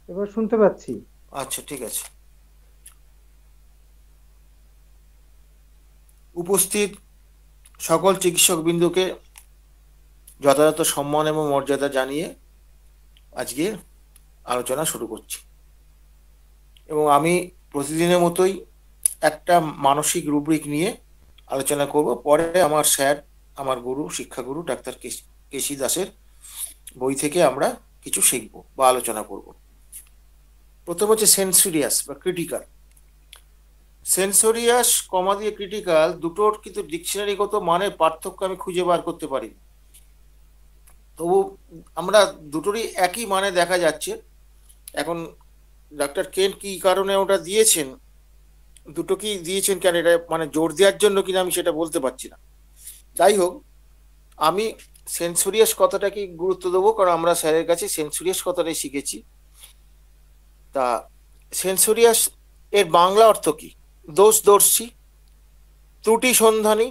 এবার শুনতে পাচ্ছি। আচ্ছা, ঠিক আছে। উপস্থিত সকল চিকিৎসক বিন্দুকে যথাযথ সম্মান এবং মর্যাদা জানিয়ে আজকে আলোচনা শুরু করছি। এবং আমি প্রতিদিনের মতোই একটা মানসিক রুব্রিক নিয়ে আলোচনা করব। পরে আমার স্যার, আমার গুরু, শিক্ষাগুরু ডাক্তার কেসি দাসের বই থেকে আমরা কিছু শিখব বা আলোচনা করব। প্রথম হচ্ছে সেন্সুরিয়াস বা ক্রিটিক্যাল। সেন্সোরিয়াস কমা দিয়ে ক্রিটিক্যাল দুটোর কিন্তু ডিকশনারিগত মানের পার্থক্য আমি খুঁজে বার করতে পারি। তবু আমরা দুটোরই একই মানে দেখা যাচ্ছে। এখন ডাক্তার কেন কি কারণে ওটা দিয়েছেন, দুটো কি দিয়েছেন কেন, এটা মানে জোর দেওয়ার জন্য কিনা আমি সেটা বলতে পারছি না। যাই হোক, আমি সেন্সুরিয়াস কথাটাকে গুরুত্ব দেবো, কারণ আমরা স্যারের কাছে সেন্সুরিয়াস কথাটাই শিখেছি। তা সেন্সুরিয়াস এর বাংলা অর্থ কি? দোষদর্শী, ত্রুটি সন্ধানী,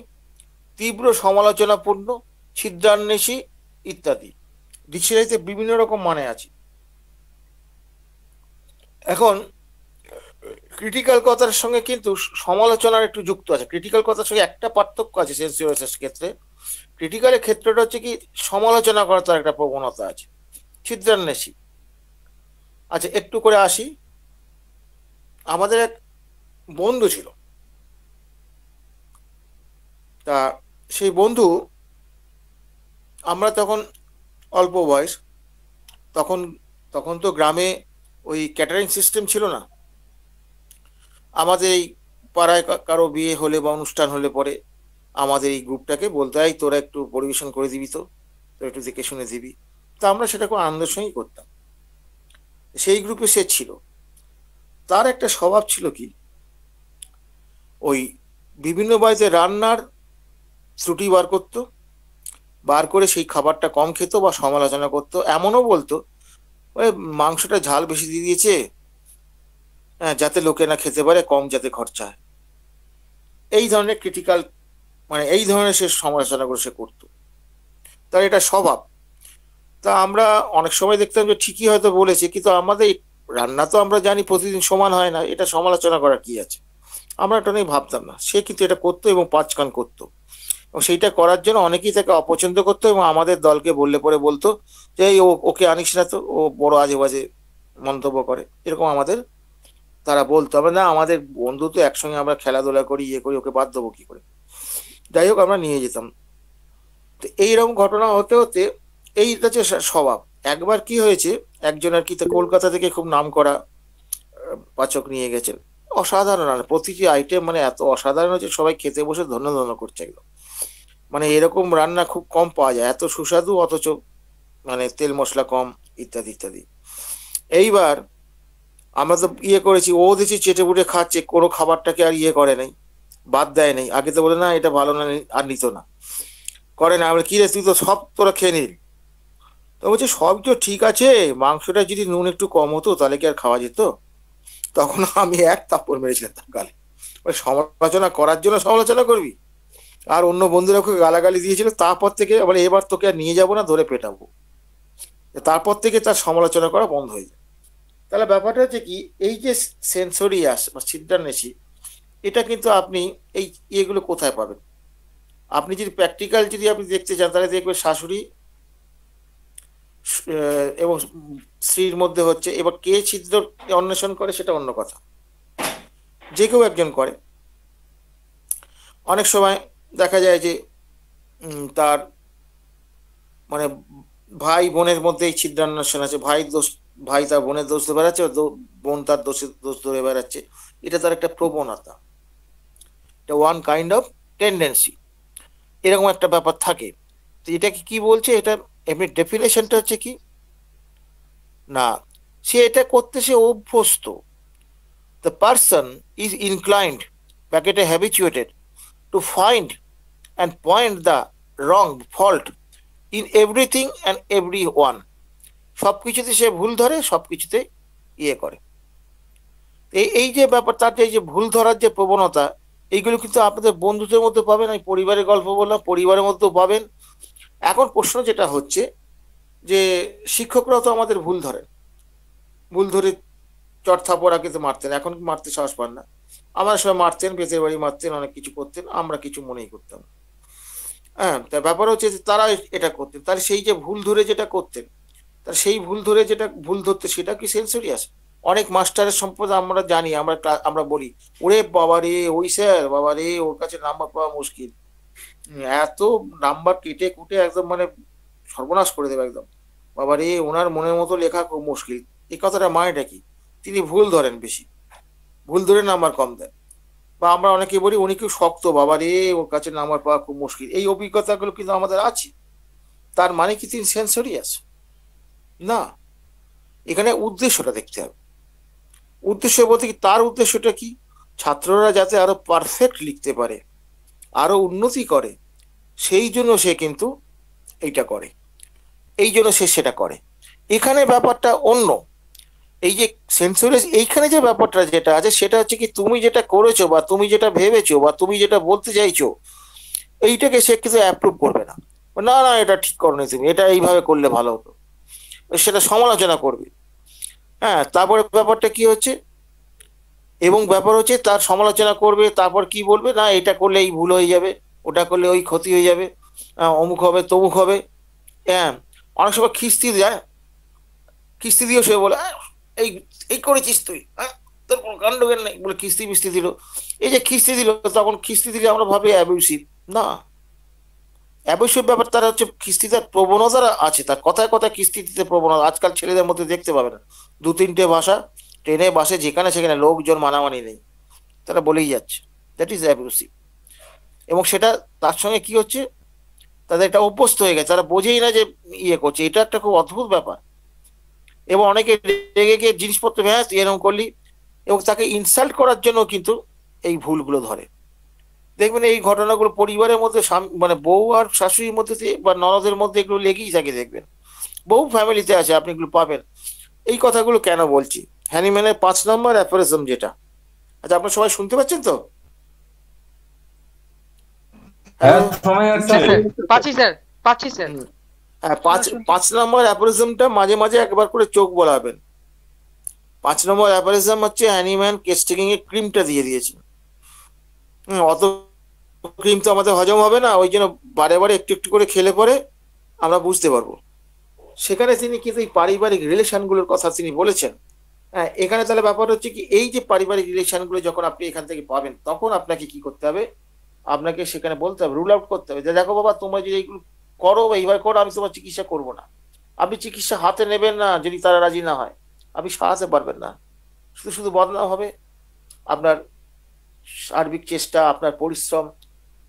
তীব্র সমালোচনাপূর্ণ, ছিদ্রান্বেষী ইত্যাদি। ডিকশনারিতে বিভিন্ন রকম মানে আছে। এখন ক্রিটিক্যাল কথার সঙ্গে কিন্তু সমালোচনার একটু যুক্ত আছে। ক্রিটিক্যাল কথার সঙ্গে একটা পার্থক্য আছে সেন্সিওসের ক্ষেত্রে। ক্রিটিক্যালের ক্ষেত্রটা হচ্ছে কি, সমালোচনা করার তার একটা প্রবণতা আছে। ছিদ্রান্বেষী, আচ্ছা একটু করে আসি। আমাদের এক বন্ধু ছিল। তা সেই বন্ধু, আমরা তখন অল্প বয়স, তখন তখন তো গ্রামে ওই ক্যাটারিং সিস্টেম ছিল না। আমাদের এই পাড়ায় কারো বিয়ে হলে বা অনুষ্ঠান হলে পরে আমাদের এই গ্রুপটাকে বলতে হয়, তোরা একটু পরিবেশন করে দিবি, তো তোরা একটু দেখে শুনে দিবি। তা আমরা সেটা খুব আনন্দের সঙ্গেই করতাম। সেই গ্রুপে সে ছিল। তার একটা স্বভাব ছিল কি, ওই বিভিন্ন বাড়িতে রান্নার ত্রুটি বার করতো, বার করে সেই খাবারটা কম খেত বা সমালোচনা করতো। এমনও বলতো, ওই মাংসটা ঝাল বেশি দিয়ে দিয়েছে, হ্যাঁ, যাতে লোকে না খেতে পারে, কম যাতে খরচা হয়। এই ধরনের ক্রিটিক্যাল, মানে এই ধরনের সে সমালোচনা করে সে করতো। তার এটা স্বভাব। তা আমরা অনেক সময় দেখতাম যে ঠিকই হয়তো বলেছে, কিন্তু আমাদের রান্না তো আমরা জানি প্রতিদিন সমান হয় না, এটা সমালোচনা করার কি আছে। আমরা এটা নিয়ে ভাবতাম না। সে কিন্তু এটা করতো এবং পাঁচ কান করতো। এবং সেইটা করার জন্য অনেকেই তাকে অপছন্দ করতো এবং আমাদের দলকে বললে পরে বলতো যে এই ওকে আনিস না তো, ও বড় আজে বাজে মন্তব্য করে, এরকম আমাদের তারা বলতো। আমরা না, আমাদের বন্ধু তো, একসঙ্গে আমরা খেলাধুলা করি, ইয়ে করি, ওকে বাদ দেবো কি করে। যাই হোক, আমরা নিয়ে যেতাম। তো এইরকম ঘটনা হতে হতে এইটা হচ্ছে স্বভাব। একবার কি হয়েছে, একজন আর কি তা কলকাতা থেকে খুব নাম করা পাচক নিয়ে গেছেন। অসাধারণ রান্না, প্রতিটি আইটেম মানে এত অসাধারণ হচ্ছে, সবাই খেতে বসে ধন্য ধন্য করছে একদম। মানে এরকম রান্না খুব কম পাওয়া যায়, এত সুস্বাদু, অথচ মানে তেল মশলা কম, ইত্যাদি ইত্যাদি। এইবার আমরা তো ইয়ে করেছি, ও দেখছি চেটে পুটে খাচ্ছে, কোনো খাবারটাকে আর ইয়ে করে নাই, বাদ দেয় নাই। আগে তো বলে না এটা ভালো না, আর নিত না, করে না। আমরা কি রে, তুই তো সব তোরা খেয়ে নিলি। তো বলছে সব তো ঠিক আছে, মাংসটা যদি নুন একটু কম হতো তাহলে কি আর খাওয়া যেত? তখন আমি এক থাপ্পড় মেরেছিলাম তার গালে। ওই সমালোচনা করার জন্য সমালোচনা করবি? আর অন্য বন্ধুরা ওকে গালাগালি দিয়েছিল। তারপর থেকে বলে এবার তোকে আর নিয়ে যাবো না, ধরে পেটাবো। তারপর থেকে তার সমালোচনা করা বন্ধ হয়ে যায়। তাহলে ব্যাপারটা হচ্ছে কি, এই যে সেন্সোরিয়াস বা ছিদ্রান্বেষী, এটা কিন্তু আপনি এই ইয়েগুলো কোথায় পাবেন? আপনি যদি প্র্যাকটিক্যাল যদি আপনি দেখতে চান, তাহলে দেখবেন শাশুড়ি এবং স্ত্রীর মধ্যে হচ্ছে। এবার কে ছিদ্র অন্বেষণ করে সেটা অন্য কথা, যে কেউ একজন করে। অনেক সময় দেখা যায় যে তার মানে ভাই বোনের মধ্যে এই ছিদ্রান্বেষণ আছে। ভাই দোষ, ভাই তার বোনের দোষ ধরে বেড়াচ্ছে, বোন তার দোষ ধরে বেড়াচ্ছে। এটা তার একটা প্রবণতা, এটা ওয়ান কাইন্ড অফ টেন্ডেন্সি, এরকম একটা ব্যাপার থাকে। তো এটাকে কি বলছে, এটা এমনি ডেফিনেশনটা হচ্ছে কি, না, সে এটা করতে সে অভ্যস্ত। দ্য পার্সন ইজ ইনক্লাইন্ড, ব্যাকেটে habituated, to find and point the wrong fault in everything and everyone. সবকিছুতে সে ভুল ধরে, সবকিছুতে ইয়ে করে। এই এই যে ব্যাপার, তার যে এই যে ভুল ধরার যে প্রবণতা, এইগুলো কিন্তু আপনাদের বন্ধুদের মধ্যে পাবেন। আমি পরিবারের গল্প বললাম, পরিবারের মধ্যেও পাবেন। এখন প্রশ্ন যেটা হচ্ছে যে শিক্ষকরাও তো আমাদের ভুল ধরেন। ভুল ধরে চট থাপড় আগে তো মারতেন, এখন মারতে সাহস পান না। আমার সময় মারতেন, বেতের বাড়ি মারতেন, অনেক কিছু করতেন, আমরা কিছু মনেই করতাম। হ্যাঁ, তা ব্যাপার হচ্ছে যে তারা এটা করতেন, তাহলে সেই যে ভুল ধরে যেটা করতেন, তার সেই ভুল ধরে যেটা ভুল ধরতে সেটা কি সেন্সরিয়াস? অনেক মাস্টারের সম্পদ আমরা জানি, আমরা বলি ওরে বাবা রে, ওই স্যার বাবা রে, ওর কাছে নাম্বার পাওয়া মুশকিল, এত নাম্বার কেটে কুটে একদম মানে সর্বনাশ করে দেবে একদম, বাবা রে ওনার মনের মতো লেখা খুব মুশকিল। এই কথাটা মানেটা কি? তিনি ভুল ধরেন বেশি, ভুল ধরে নাম্বার কম দেন। বা আমরা অনেকে বলি উনি খুব শক্ত, বাবা রে ওর কাছে নাম্বার পাওয়া খুব মুশকিল। এই অভিজ্ঞতাগুলো কিন্তু আমাদের আছে। তার মানে কি তিনি সেন্সরিয়াস? না, এখানে উদ্দেশ্যটা দেখতে হবে। উদ্দেশ্য বলতে কি, তার উদ্দেশ্যটা কি? ছাত্ররা যাতে আরো পারফেক্ট লিখতে পারে, আরো উন্নতি করে, সেই জন্য সে কিন্তু এইটা করে, এই জন্য সে সেটা করে। এখানে ব্যাপারটা অন্য। এই যে সেন্সরিয়াস, এইখানে যে ব্যাপারটা যেটা আছে সেটা হচ্ছে কি, তুমি যেটা করেছো বা তুমি যেটা ভেবেছো বা তুমি যেটা বলতে চাইছো, এইটাকে সে কিন্তু অ্যাপ্রুভ করবে না। না না, এটা ঠিক করোনি তুমি, এটা এইভাবে করলে ভালো হতো, সেটা সমালোচনা করবে। হ্যাঁ, তারপরে ব্যাপারটা কি হচ্ছে, এবং ব্যাপার হচ্ছে তার সমালোচনা করবে, তারপর কি বলবে, না এটা করলে এই ভুল হয়ে যাবে, ওটা করলে ওই ক্ষতি হয়ে যাবে, অমুক হবে তমুক হবে। হ্যাঁ, অনেক সময় খিস্তি দেয়, কিস্তি দিয়েও সে বলে এই এই করেছিস তুই, হ্যাঁ তোর কোনো কাণ্ড জ্ঞান নেই, বলে কিস্তি মিস্তি দিল। এই যে কিস্তি দিল, তখন কিস্তি দিলে আমরা ভাবি অ্যাবিউসিভ। না, অ্যাবিউসিভ ব্যাপার তার হচ্ছে কিস্তিতে প্রবণতা আছে, তার কথায় কথায় কিস্তি দিতে প্রবণতা আজকাল ছেলেদের মধ্যে দেখতে পাবে না। দু তিনটে ভাষা, ট্রেনে বাসে যেখানে সেখানে লোকজন মানামানি নেই, তারা বলেই যাচ্ছে, দ্যাট ইজ অ্যাবিউসিভ। এবং সেটা তার সঙ্গে কি হচ্ছে, তাদের এটা অভ্যস্ত হয়ে গেছে, তারা বোঝেই না যে ইয়ে করছে। এটা একটা খুব অদ্ভুত ব্যাপার। এবং অনেকে রেগে গিয়ে জিনিসপত্র, হ্যাঁ তুই এরকম করলি, এবং তাকে ইনসাল্ট করার জন্য কিন্তু এই ভুলগুলো ধরে। দেখবেন এই ঘটনাগুলো পরিবারের মধ্যে মানে বউ আর শাশুড়ির মধ্যে বা ননদের মধ্যে এগুলো লেগেই থাকে, দেখবেন বহু ফ্যামিলিতে আছে, আপনি এগুলো পাবেন। এই কথাগুলো কেন বলছি, হ্যানিম্যানের 5 নম্বর অ্যাফোরিজম যেটা, আচ্ছা আপনার সবাই শুনতে পাচ্ছেন তো? হ্যালো, হ্যাঁ, সময় আছে। পাচ্ছি স্যার, পাচ্ছি স্যার। হ্যাঁ, 5 নম্বর অ্যাফোরিজমটা মাঝে মাঝে একবার করে চোখ বলাবেন। 5 নম্বর অ্যাফোরিজম হচ্ছে হ্যানিম্যান কেস টেকিং এর ক্রিমটা দিয়ে দিয়েছে। অত ক্রিম তো আমাদের হজম হবে না, ওই জন্য বারে বারে একটু একটু করে খেলে পরে আমরা বুঝতে পারবো। সেখানে তিনি কিন্তু এই পারিবারিক রিলেশনগুলোর কথা তিনি বলেছেন। হ্যাঁ, এখানে তাহলে ব্যাপার হচ্ছে কি, এই যে পারিবারিক রিলেশনগুলো যখন আপনি এখান থেকে পাবেন, তখন আপনাকে কি করতে হবে, আপনাকে সেখানে বলতে হবে, রুল আউট করতে হবে যে দেখো বাবা, তোমরা যদি এইগুলো করো বা এইভাবে করো, আমি তোমার চিকিৎসা করবো না। আপনি চিকিৎসা হাতে নেবেন না যদি তারা রাজি না হয়, আপনি সারাতে পারবেন না, শুধু শুধু বদনাম হবে। আপনার সার্বিক চেষ্টা, আপনার পরিশ্রম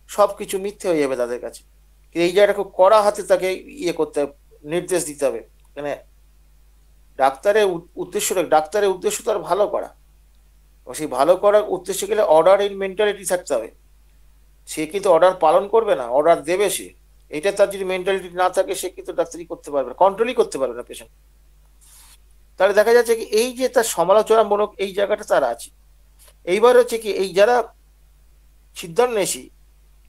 সবকিছু মিথ্যে হয়ে যাবে তাদের কাছে। কিন্তু এই জায়গাটা খুব কড়া হাতে তাকে ইয়ে করতে হবে, নির্দেশ দিতে হবে। মানে ডাক্তারের উদ্দেশ্য তার ভালো করা, সেই ভালো করার উদ্দেশ্যে গেলে অর্ডার ইন মেন্টালিটি থাকতে হবে। সে কিন্তু অর্ডার পালন করবে না, অর্ডার দেবে সে। এটা তার যদি মেন্টালিটি না থাকে, সে কিন্তু ডাক্তারি করতে পারবে না, কন্ট্রোলই করতে পারবে না পেশেন্ট। তাহলে দেখা যাচ্ছে কি, এই যে তার সমালোচনামূলক এই জায়গাটা তার আছে। এইবার হচ্ছে কি, এই যারা সিদ্ধান্ত নেশি,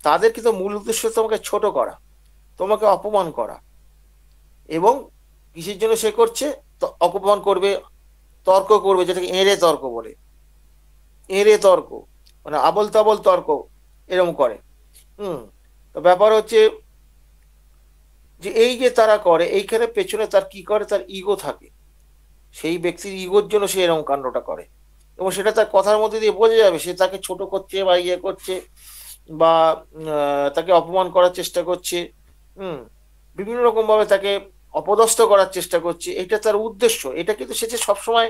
তাদের কিন্তু মূল উদ্দেশ্য তোমাকে ছোট করা, তোমাকে অপমান করা। এবং কিসের জন্য সে করছে? অপমান করবে, তর্ক করবে, যেটাকে এঁড়ে তর্ক বলে। এঁড়ে তর্ক মানে আবল তাবল তর্ক এরকম করে। তো ব্যাপার হচ্ছে যে এই যে তারা করে, এইখানে পেছনে তার কি করে, তার ইগো থাকে। সেই ব্যক্তির ইগোর জন্য সে এরকম কাণ্ডটা করে, এবং সেটা তার কথার মধ্যে দিয়ে বোঝা যাবে। সে তাকে ছোট করছে বা ইয়ে করছে, বা তাকে অপমান করার চেষ্টা করছে, বিভিন্ন রকম ভাবে তাকে অপদস্থ করার চেষ্টা করছে, এটা তার উদ্দেশ্য। এটা কিন্তু সে যে সবসময়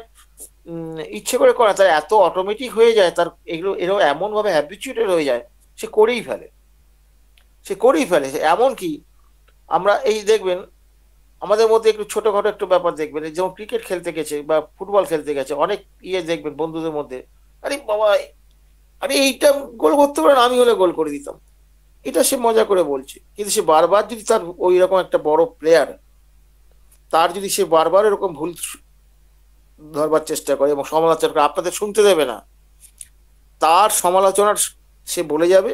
ইচ্ছে করে করে, তার এত অটোমেটিক হয়ে যায়, তার এগুলো এরও এমন ভাবে হ্যাবিচুয়েটেড হয়ে যায়, সে করেই ফেলে, সে করেই ফেলে। এমন কি, আমরা এই দেখবেন আমাদের মধ্যে একটু ছোটখাটো একটু ব্যাপার দেখবেন, যেমন ক্রিকেট খেলতে গেছে বা ফুটবল খেলতে গেছে, অনেক ইয়ে দেখবেন বন্ধুদের মধ্যে, আরে বাবা আরে এইটা গোল করতে পারেন, আমি হলে গোল করে দিতাম, এটা সে মজা করে বলছে। কিন্তু সে বারবার যদি তার ওই রকম একটা বড় প্লেয়ার, তার যদি সে বারবার এরকম ভুল ধরবার চেষ্টা করে এবং সমালোচনা করে, আপনাদের শুনতে দেবে না, তার সমালোচনার সে বলে যাবে।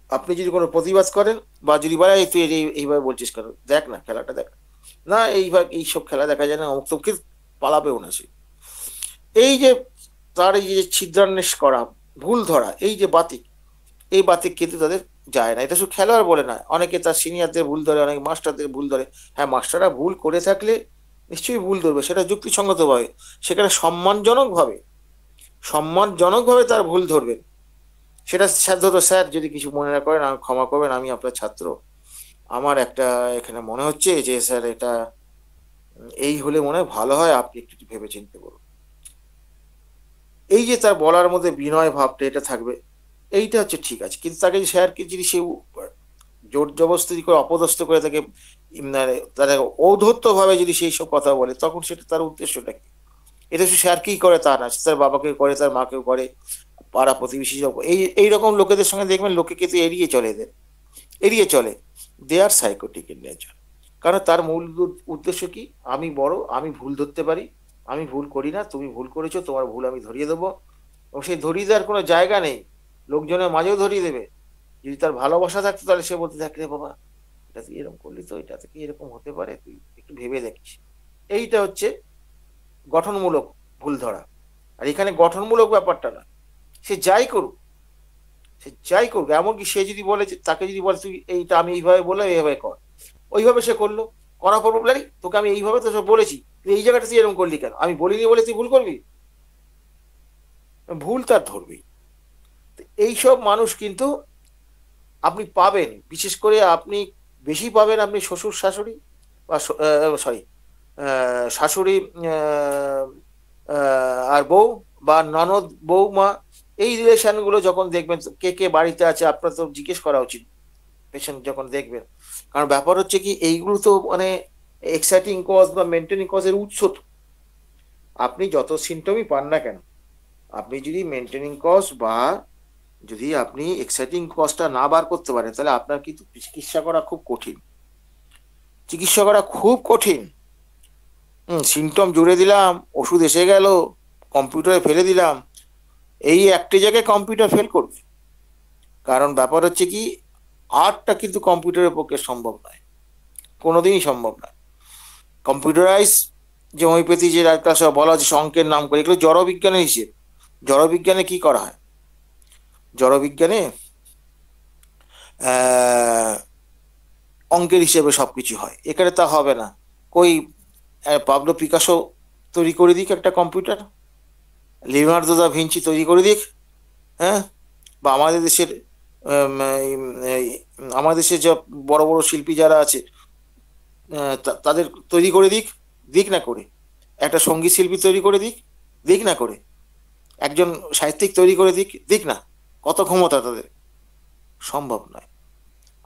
আপনি যদি কোনো প্রতিবাদ করেন বা যদি বলে তুই এইভাবে বলছিস কেন, দেখ না খেলাটা দেখ না, এইভাবে এইসব খেলা দেখা যায় না, অমুক তমুক, পালাবেও না সে। এই যে তার এই যে ছিদ্রান্বেষ করা, ভুল ধরা, এই যে বাতিক, এই বাতিক কিন্তু তাদের যায় না। এটা শুধু খেলোয়াড় বলে নয়, অনেকে তার সিনিয়রদের ভুল ধরে, অনেকে মাস্টারদের ভুল ধরে। হ্যাঁ, মাস্টাররা ভুল করে থাকলে নিশ্চয়ই ভুল ধরবে, সেটা যুক্তিসঙ্গত ভাবে, সেখানে সম্মানজনক ভাবে তার ভুল ধরবেন। সেটা স্যার, ধরো স্যার যদি কিছু মনে না করেন, ক্ষমা করবেন, আমি আপনার ছাত্র, আমার একটা এখানে মনে হচ্ছে যে স্যার এটা এই হলে মনে হয় ভালো হয়, আপনি একটু ভেবে চিন্তে করুন। এই যে তার বলার মধ্যে বিনয় ভাবটা এটা থাকবে, এইটা হচ্ছে ঠিক আছে। কিন্তু তাকে স্যারকে যদি সে জোর জবরদস্তি করে অপদস্থ করে তাকে মানে তারা ঔদ্ধত্য ভাবে যদি সেই সব কথা বলে, তখন সেটা তার উদ্দেশ্যটা কি? এটা শুধু স্যার কি করে তা না, তার বাবাকে করে, তার মাকেও করে, পাড়া প্রতিবেশী এইরকম লোকেদের সঙ্গে দেখবেন লোকে কিন্তু এড়িয়ে চলে, এদের এড়িয়ে চলে। দে আর সাইকোটিক ইন নেচার। কারণ তার মূল উদ্দেশ্য কি? আমি বড়, আমি ভুল ধরতে পারি, আমি ভুল করি না, তুমি ভুল করেছো, তোমার ভুল আমি ধরিয়ে দেবো। এবং সেই ধরিয়ে দেওয়ার কোনো জায়গা নেই, লোকজনের মাঝেও ধরিয়ে দেবে। যদি তার ভালোবাসা থাকতো তাহলে সে বলতে থাকলে, বাবা এটা তুই এরকম করলি তো, এটা থেকে এরকম হতে পারে, তুই একটু ভেবে দেখিস। এইটা হচ্ছে গঠনমূলক ভুল ধরা। আর এখানে গঠনমূলক ব্যাপারটা না, সে যাই করুক, সে যাই করুক, এমনকি সে যদি বলে যে, তাকে যদি বলে তুই এইটা আমি এইভাবে বললাম, এইভাবে কর, ওইভাবে সে করলো, করার পর বললি তোকে আমি এইভাবে তো সব বলেছি, তুই এই জায়গাটা তুই এরকম করলি কেন, আমি বলিনি বলে তুই ভুল করবি? ভুল তার ধরবি। এইসব মানুষ কিন্তু আপনি পাবেন, বিশেষ করে আপনি বেশি পাবেন আপনি শ্বশুর শাশুড়ি, বা সরি শাশুড়ি আর বউ, বা ননদ বৌমা, এই রিলেশন গুলো যখন দেখবেন, কে কে বাড়িতে আছে আপনার তো জিজ্ঞেস করা উচিত পেশেন্ট যখন দেখবেন। কারণ ব্যাপার হচ্ছে কি, এইগুলো তো মানে এক্সাইটিং কজ বা মেনটেনিং কজের উৎস তো। আপনি যত সিমটমই পান না কেন, আপনি যদি মেনটেনিং কজ বা যদি আপনি এক্সাইটিং কজটা না বার করতে পারেন, তাহলে আপনার কিন্তু চিকিৎসা করা খুব কঠিন, চিকিৎসা করা খুব কঠিন। সিমটম জুড়ে দিলাম, ওষুধ এসে গেল, কম্পিউটারে ফেলে দিলাম, এই একটি জায়গায় কম্পিউটার ফেল করবে। কারণ ব্যাপার হচ্ছে কি, আর্টটা কিন্তু কম্পিউটারের পক্ষে সম্ভব নয়, কোনোদিনই সম্ভব নয়। কম্পিউটারাইজ যে হোমিওপ্যাথি, যে একটা সব বলা হচ্ছে অঙ্কের নাম করে, এগুলো জড়বিজ্ঞানের হিসেব। জড়বিজ্ঞানে কি করা হয়? জড়বিজ্ঞানে আহ অঙ্কের হিসেবে সবকিছু হয়, এখানে তা হবে না। কই পাবলো পিকাসো তৈরি করে দিক একটা কম্পিউটার, লিওনার্দো দা ভিঞ্চি তৈরি করে দিক, হ্যাঁ, বা আমাদের দেশের এই আমাদের দেশের যে বড় বড় শিল্পী যারা আছে, তাদের তৈরি করে দিক, দিক না করে। একটা সঙ্গীত শিল্পী তৈরি করে দিক, দিক না করে। একজন সাহিত্যিক তৈরি করে দিক, দিক না। কত ক্ষমতা তাদের! সম্ভব নয়।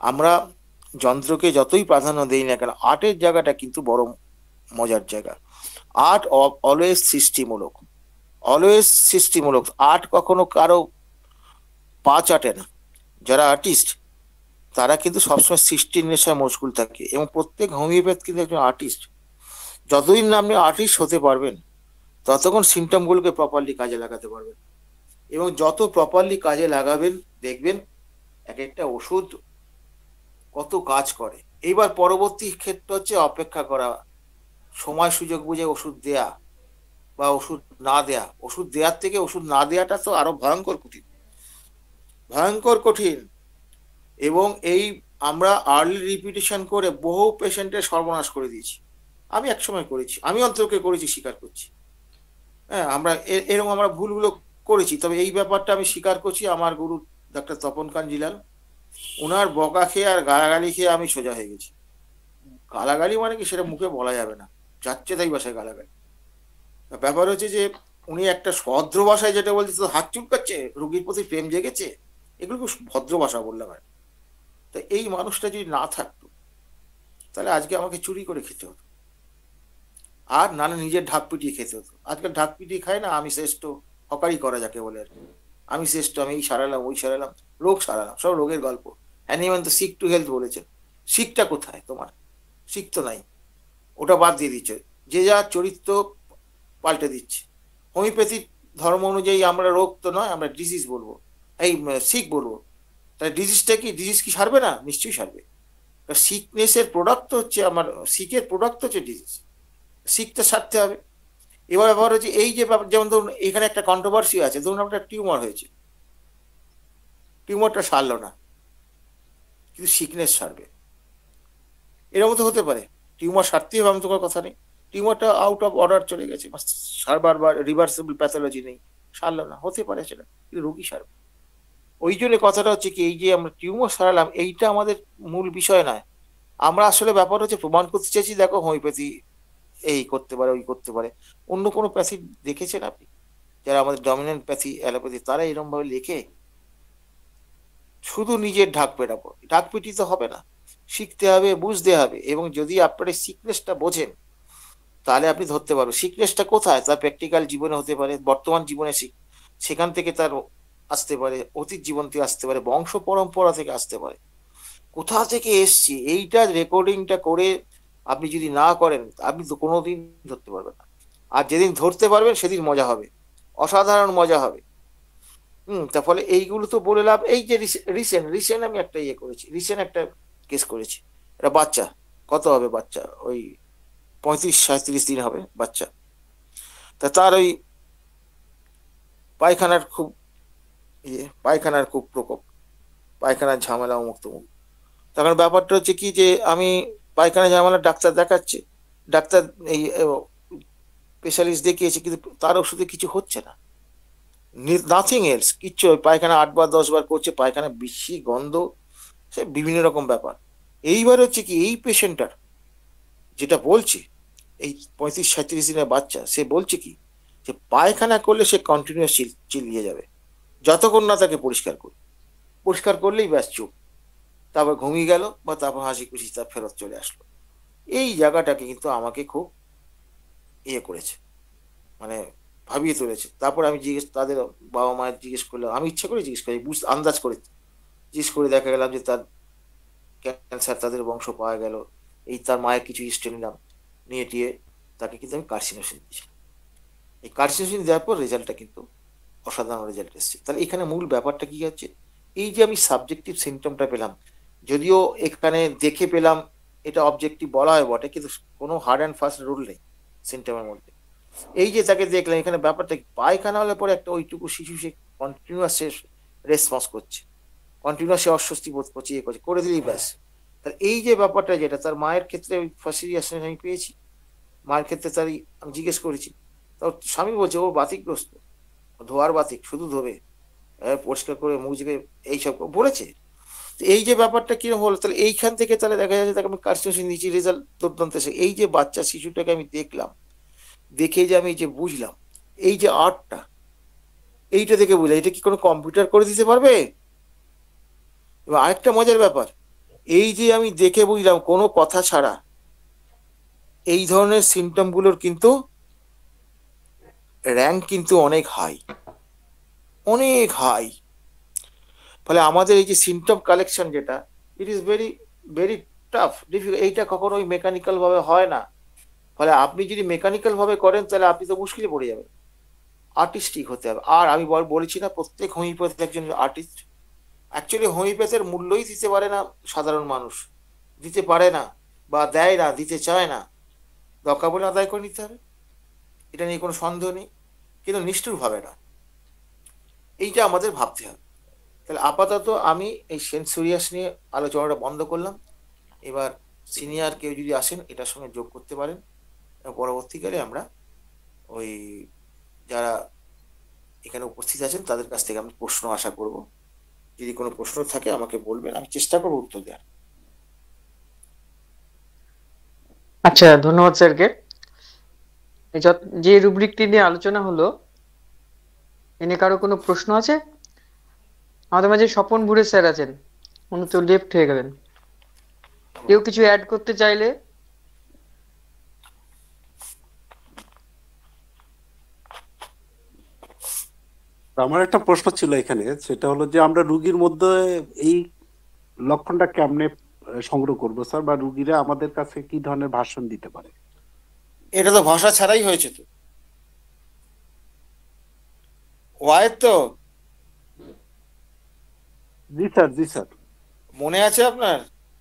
আমরা যন্ত্রকে যতই প্রাধান্য দেই না কেন, আর্টের জায়গাটা কিন্তু বড় মজার জায়গা। আর্ট অলওয়েজ সৃষ্টিমূলক, অলওয়েজ সৃষ্টিমূলক। আর্ট কখনো কারো পা চাটে না। যারা আর্টিস্ট তারা কিন্তু সবসময় সৃষ্টির নেশায় মশগুল থাকে, এবং প্রত্যেক হোমিওপ্যাথ কিন্তু একজন আর্টিস্ট। যতদিন না আপনি আর্টিস্ট হতে পারবেন, ততক্ষণ সিমটমগুলোকে প্রপারলি কাজে লাগাতে পারবেন। এবং যত প্রপারলি কাজে লাগাবেন, দেখবেন এক একটা ওষুধ কত কাজ করে। এইবার পরবর্তী ক্ষেত্র হচ্ছে অপেক্ষা করা, সময় সুযোগ বুঝে ওষুধ দেয়া বা ওষুধ না দেয়া। ওষুধ দেওয়ার থেকে ওষুধ না দেওয়াটা তো আরো ভয়ঙ্কর কঠিন, ভয়ঙ্কর কঠিন। এবং এই আমরা আর্লি রিপিটেশন করে বহু পেশেন্টের সর্বনাশ করে দিয়েছি। আমি একসময় করেছি, আমি অন্তরকে করেছি, স্বীকার করছি। হ্যাঁ, আমরা এরকম আমরা ভুলগুলো করেছি। তবে এই ব্যাপারটা আমি স্বীকার করছি, আমার গুরু ডাক্তার তপন কান জিলাল, ওনার বকা খেয়ে আর গালাগালি খেয়ে আমি সোজা হয়ে গেছি। গালাগালি মানে কি, সেটা মুখে বলা যাবে না, যাচ্ছে তাই বাসায় গালাগালি। ব্যাপার হচ্ছে যে উনি একটা ভদ্র ভাষায় যেটা বলছে, তো হাত চুলকাচ্ছে, রুগীর প্রতি প্রেম জেগেছে, এগুলো খুব ভদ্র ভাষা বললাম আর। তো এই মানুষটা যদি না থাকতো, তাহলে আজকে আমাকে চুরি করে খেতে হতো, আর নানা নিজের ঢাক পিটিয়ে খেতে হতো। আজকাল ঢাক পিটিয়ে খায় না, আমি শ্রেষ্ঠ, হকারি করা যাকে বলে আর কি। আমি শ্রেষ্ঠ, আমি এই সারালাম, ওই সারালাম, রোগ সারালাম, সব রোগের গল্প। অ্যানিম্যান তো সিক টু হেলথ বলেছেন, শিখটা কোথায় তোমার? শিখ তো নাই, ওটা বাদ দিয়ে দিচ্ছে, যে যার চরিত্র পাল্টে দিচ্ছে। হোমিওপ্যাথিক ধর্ম অনুযায়ী আমরা রোগ তো নয়, আমরা ডিজিজ বলবো, এই সিক বলবো। তাহলে ডিজিজটা কি, ডিজিজ কি সারবে না? নিশ্চয়ই সারবে। সিকনেসের প্রোডাক্ট হচ্ছে আমার, সিকের প্রোডাক্ট হচ্ছে ডিজিজ, সিকটা সারতে হবে। এবার ব্যাপার হচ্ছে এই যে যেমন ধরুন এখানে একটা কন্ট্রোভার্সি আছে, ধরুন একটা টিউমার হয়েছে, টিউমারটা সারলো না, কিন্তু সিকনেস সারবে, এরকম তো হতে পারে। টিউমার সারতেই হবে আমি তোমার কথা নেই, টিউমারটা আউট অফ অর্ডার চলে গেছে, সারবার বা রিভার্সিবল প্যাথোলজি নেই, সারলো না, হতে পারে সেটা, কিন্তু রোগী সারবে। ওই জন্য কথাটা হচ্ছে কি, এই যে আমরা টিউমার সারালাম এইটা আমাদের মূল বিষয় নয়। আমরা আসলে ব্যাপার হচ্ছে প্রমাণ করতে চাইছি, দেখো হোমিওপ্যাথি এই করতে পারে, ওই করতে পারে। অন্য কোনো প্যাথি দেখেছেন আপনি? যারা আমাদের ডমিনেন্ট প্যাথি অ্যালোপ্যাথি তারা এরকম ভাবে লেখে? শুধু নিজের ঢাক পেটাবো, ঢাক পিটিতে হবে না, শিখতে হবে, বুঝতে হবে, এবং যদি আপনার এই সিকনেসটা বোঝেন তাহলে আপনি ধরতে পারবেন সিকনেসটা কোথায়। তার প্র্যাকটিক্যাল জীবনে হতে পারে, বর্তমান জীবনে সেখান থেকে তার আসতে পারে, অতীত জীবন থেকে আসতে পারে, বংশ পরম্পরা থেকে আসতে পারে, কোথা থেকে এসছি এইটা রেকর্ডিংটা করে আপনি যদি না করেন আপনি তো কোনোদিন ধরতে পারবেন না। আর যেদিন ধরতে পারবেন সেদিন মজা হবে, অসাধারণ মজা হবে। তার ফলে এইগুলো তো বলে লাভ। এই যে রিসেন্ট রিসেন্ট আমি একটা ইয়ে করেছি, রিসেন্ট একটা কেস করেছি। একটা বাচ্চা, কত হবে বাচ্চা, ওই 35-37 দিন হবে বাচ্চা। তা তার ওই পায়খানার খুব পায়খানার খুব প্রকোপ, পায়খানার ঝামেলা অমুক তমুক। তখন ব্যাপারটা হচ্ছে কি যে আমি পায়খানা ঝামেলা ডাক্তার দেখাচ্ছি, ডাক্তার এই স্পেশালিস্ট দেখিয়েছি, কিন্তু তার ওষুধে কিছু হচ্ছে না, নাথিং এলস, কিচ্ছু। ওই পায়খানা 8 বার 10 বার করছে, পায়খানা বিশ্রী গন্ধ, সে বিভিন্ন রকম ব্যাপার। এইবার হচ্ছে কি এই পেশেন্টটার যেটা বলছে, এই 35-37 দিনের বাচ্চা, সে বলছে কি যে পায়খানা করলে সে কন্টিনিউয়াস চিলিয়ে যাবে যতক্ষণ না তাকে পরিষ্কার করি, পরিষ্কার করলেই ব্যাস চুপ, তারপর ঘুমিয়ে গেল বা তারপর হাসি খুশি তার ফেরত চলে আসলো। এই জায়গাটাকে কিন্তু আমাকে খুব ইয়ে করেছে, মানে ভাবিয়ে তুলেছে। তারপর আমি তাদের বাবা মায়ের জিজ্ঞেস করলাম, আমি ইচ্ছা করে জিজ্ঞেস করি, আন্দাজ করে জিজ্ঞেস করে দেখা গেলাম যে তার ক্যান্সার, তাদের বংশ পাওয়া গেল। এই তার মায়ের কিছু হিস্ট্রি নিলাম, নিয়ে টিয়ে তাকে কিন্তু আমি কার্সিনোসিন দিয়েছি। এই কার্সিনোসিন দেওয়ার পর রেজাল্টটা কিন্তু অসাধারণ রেজাল্ট এসেছে। তাহলে এখানে মূল ব্যাপারটা কি হচ্ছে, এই যে আমি সাবজেক্টিভ সিমটমটা পেলাম, যদিও এখানে দেখে পেলাম, এটা অবজেক্টিভ বলা হয় বটে, কিন্তু কোনো হার্ড অ্যান্ড ফাস্ট রুল নেই সিমটমের মধ্যে। এই যে তাকে দেখলাম, এখানে ব্যাপারটা পায়খানা হলে পরে একটা ওইটুকু শিশু সে কন্টিনিউয়াস সে রেসপন্স করছে, কন্টিনিউয়াস সে অস্বস্তি বোধ করছে, ইয়ে করছে, করে দিলেই ব্যাস। তার এই যে ব্যাপারটা, যেটা তার মায়ের ক্ষেত্রে ওই ফার্স্ট আমি পেয়েছি, মায়ের ক্ষেত্রে তারই আমি জিজ্ঞেস করেছি, তার স্বামী বলছে ও বাতিকগ্রস্ত, ধোয়ার বাতিক, শুধু ধোবে, পরিষ্কার করে মুছবে, এইসব বলেছে। এই যে ব্যাপারটা কিরকম হলো, তাহলে এইখান থেকে তাহলে দেখা যাচ্ছে তাকে আমি কার্সিনোসিন দিয়েছি, রেজাল্ট দুর্দান্ত এসে। এই যে বাচ্চা শিশুটাকে আমি দেখলাম, দেখে যে আমি যে বুঝলাম, এই যে আর্টটা, এইটা দেখে বুঝলাম এটা কি কোনো কম্পিউটার করে দিতে পারবে। এবার আরেকটা মজার ব্যাপার, এই যে আমি দেখে বুঝলাম কোনো কথা ছাড়া, এই ধরনের সিমটম গুলোর কিন্তু র্যাঙ্ক কিন্তু অনেক হাই, অনেক হাই। ফলে আমাদের এই যে সিমটম কালেকশন যেটা, it is very very tough, difficult. এইটা কখনো ওই মেকানিক্যাল ভাবে হয় না। ফলে আপনি যদি মেকানিক্যাল ভাবে করেন তাহলে আপনি তো মুশকিলে পড়ে যাবেন, আর্টিস্টিক হতে হবে। আর আমি বলেছি না প্রত্যেক হোমিওপ্যাথ একজন আর্টিস্ট। অ্যাকচুয়ালি হোমিওপ্যাথের মূল্যই দিতে পারে না সাধারণ মানুষ, দিতে পারে না বা দেয় না, দিতে চায় না, দরকার বলে আদায় করে নিতে হবে, এটা নিয়ে কোনো সন্দেহ নেই, কিন্তু নিষ্ঠুর ভাবে না, এইটা আমাদের ভাবতে হবে। তাহলে আপাতত আমি এই সেন্সোরিয়াস নিয়ে আলোচনাটা বন্ধ করলাম। এবার সিনিয়র কেউ যদি আসেন এটার সঙ্গে যোগ করতে পারেন, এবং পরবর্তীকালে আমরা ওই যারা এখানে উপস্থিত আছেন তাদের কাছ থেকে আমি প্রশ্ন আশা করব। যদি কোনো প্রশ্ন থাকে আমাকে বলবেন, আমি চেষ্টা করবো উত্তর দেওয়ার। আচ্ছা, ধন্যবাদ স্যারকে। যে রুব্রিকটি নিয়ে আলোচনা হলো, এনে কারো কোনো প্রশ্ন আছে? আমাদের মাঝে স্বপন ভুরে স্যার আছেন, উনি তো লেফট হয়ে গেলেন। কেউ কিছু অ্যাড করতে চাইলে? আমার একটা প্রশ্ন ছিল এখানে, সেটা হলো যে আমরা রুগীর মধ্যে এই লক্ষণটা কেমনে সংগ্রহ করবো স্যার, বা রুগীরা আমাদের কাছে কি ধরনের ভাষণ দিতে পারে? এটা তো ভাষা ছাড়াই হয়েছে তো, ওয়াইড তো। জি স্যার, জি স্যার। মনে আছে আপনার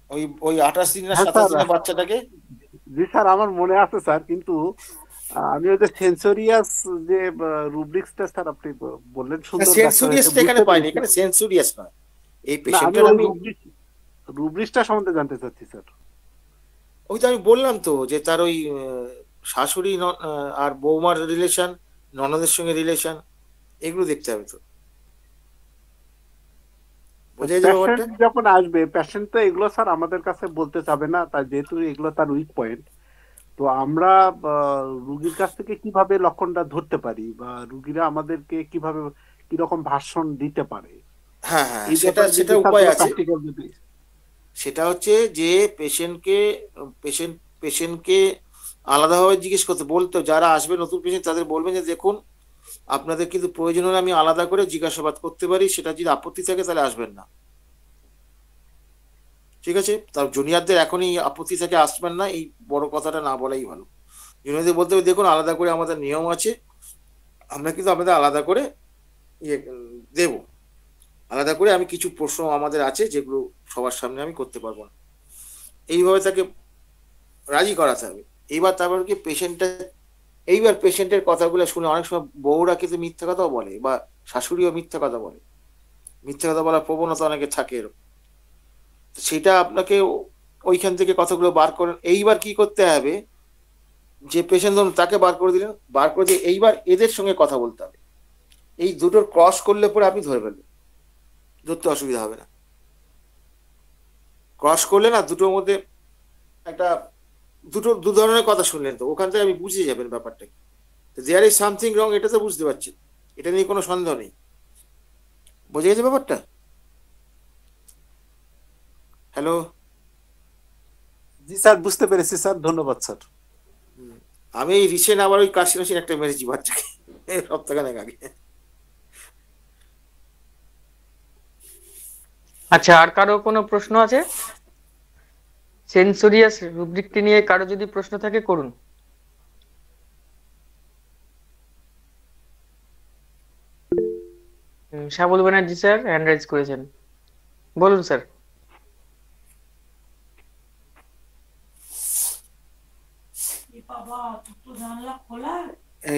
ওই ওই 28 দিন না হ্যাঁ 27 স্যার, দিনের বাচ্চাটাকে? জি স্যার, আমার মনে আছে স্যার, কিন্তু আমি ওই যে সেন্সোরিয়াস যে রুব্রিক্সটা স্যার আপনি বললেন, সুন্দর ব্যাখ্যা হয়েছে, সেন্সুরিয়াসটা এখানে বুঝতে পাইনি, পেরেছি। এখানে সেন্সুরিয়াস নয়। এই না, আমি পেশেন্টের ওই আমি রুব্রিক্সটা সম্বন্ধে জানতে চাচ্ছি স্যার। ওই তো আমি বললাম তো যে তার ওই শাশুড়ি আর বৌমার রিলেশন, ননদের সঙ্গে রিলেশন, এগুলো দেখতে হবে তো, বোঝা যাবে ব্যাপারটা। পেশেন্ট যখন আসবে, পেশেন্ট তো এগুলো স্যার আমাদের কাছে বলতে চাবে না, তার যেহেতু এগুলো তার উইক পয়েন্ট। তো আমরা রুগীর কাছ থেকে কিভাবে লক্ষণটা ধরতে পারি, বা রুগীরা আমাদেরকে কিভাবে কিরকম ভাষণ দিতে পারে, হ্যাঁ হ্যাঁ, এই সেটা ব্যাপারে সেটা যদি স্যার উপায় কোনো আছে। প্র্যাকটিক্যাল যদি। সেটা হচ্ছে যে পেশেন্টকে পেশেন্ট পেশেন্টকে আলাদাভাবে জিজ্ঞেস করতে বলতে, যারা আসবে নতুন পেশেন্ট তাদের বলবেন যে দেখুন, আপনাদের কিন্তু প্রয়োজন হলে আমি আলাদা করে জিজ্ঞাসাবাদ করতে পারি, সেটা যদি আপত্তি থাকে তাহলে আসবেন না, ঠিক আছে? তার জুনিয়রদের এখনই আপত্তি থাকে আসবেন না, এই বড় কথাটা না বলাই ভালো। জুনিয়রদের বলতে হবে দেখুন, আলাদা করে আমাদের নিয়ম আছে, আমরা কিন্তু আপনাদের আলাদা করে ইয়ে দেব, আলাদা করে আমি কিছু প্রশ্ন আমাদের আছে যেগুলো সবার সামনে আমি করতে পারবো না, এইভাবে তাকে রাজি করাতে হবে। এইবার তারপর কি পেশেন্টটা, এইবার পেশেন্টের কথাগুলো শুনে অনেক সময় বউরা কিন্তু মিথ্যা কথাও বলে, বা শাশুড়িও মিথ্যা কথা বলে, মিথ্যা কথা বলার প্রবণতা অনেকে থাকে এরকম। সেটা আপনাকে ওইখান থেকে কথাগুলো বার করেন। এইবার কি করতে হবে, যে পেশেন্ট ধরুন তাকে বার করে দিলেন, বার করে দিয়ে এইবার এদের সঙ্গে কথা বলতে হবে। এই দুটোর ক্রস করলে পরে আপনি ধরে ফেলবেন, ধরতে অসুবিধা হবে না। ক্রস করলে না দুটোর মধ্যে একটা, দু ধরনের কথা শুনলেন, তো ওখান থেকে আপনি বুঝে যাবেন ব্যাপারটা কি। দেয়ার ইজ সামথিং রং, এটা তো বুঝতে পারছেন, এটা নিয়ে কোনো সন্দেহ নেই। বুঝে গেছে ব্যাপারটা? হ্যালো? জি স্যার, বুঝতে পেরেছি স্যার, ধন্যবাদ স্যার। আমি এই রিসেন্ট আবার ওই কাশি একটা মেরেছি বাচ্চাকে, এই সপ্তাহখানেক আগে। আচ্ছা, আর কারো কোনো প্রশ্ন আছে? সেন্সোরিয়াস রুব্রিকটি নিয়ে কারো যদি প্রশ্ন থাকে করুন। শ্যামল ব্যানার্জি স্যার হ্যান্ড রাইজ করেছেন, বলুন স্যার।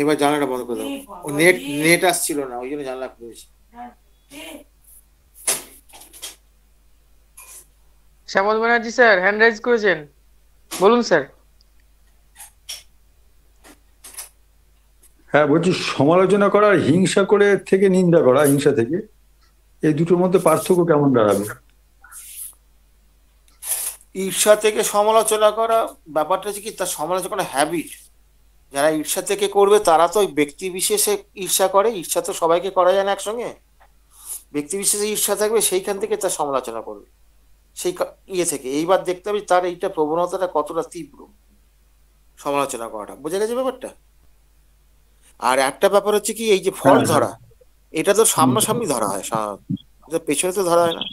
এবার জানলাটা বন্ধ করে দাও, ও নেট নেট আসছিল না, ওই জন্য জানলা খুলেছি। শ্যামল ব্যানার্জি স্যার হ্যান্ড রাইজ করেছেন, বলুন স্যার। হ্যাঁ, বলছি সমালোচনা করা আর হিংসা করে থেকে নিন্দা করা, হিংসা থেকে, এই দুটোর মধ্যে পার্থক্য কেমন দাঁড়াবে? ঈর্ষা থেকে সমালোচনা করা, ব্যাপারটা হচ্ছে কি, তার সমালোচনা কোনো হ্যাবিট। যারা ঈর্ষা থেকে করবে তারা তো ওই ব্যক্তি বিশেষে ঈর্ষা করে, ঈর্ষা তো সবাইকে করা যায় না একসঙ্গে। ব্যক্তি বিশেষে ঈর্ষা থাকবে, সেইখান থেকে তার সমালোচনা করবে, সেই ইয়ে থেকে। এইবার দেখতে হবে তার এইটা প্রবণতাটা কতটা তীব্র, সমালোচনা করাটা। বোঝা গেছে ব্যাপারটা? আর একটা ব্যাপার হচ্ছে কি, এই যে ফল হ্যাঁ, হ্যাঁ। ধরা, এটা তো সামনাসামনি ধরা হয় সাধারণত, এটা পেছনে তো ধরা হয় না,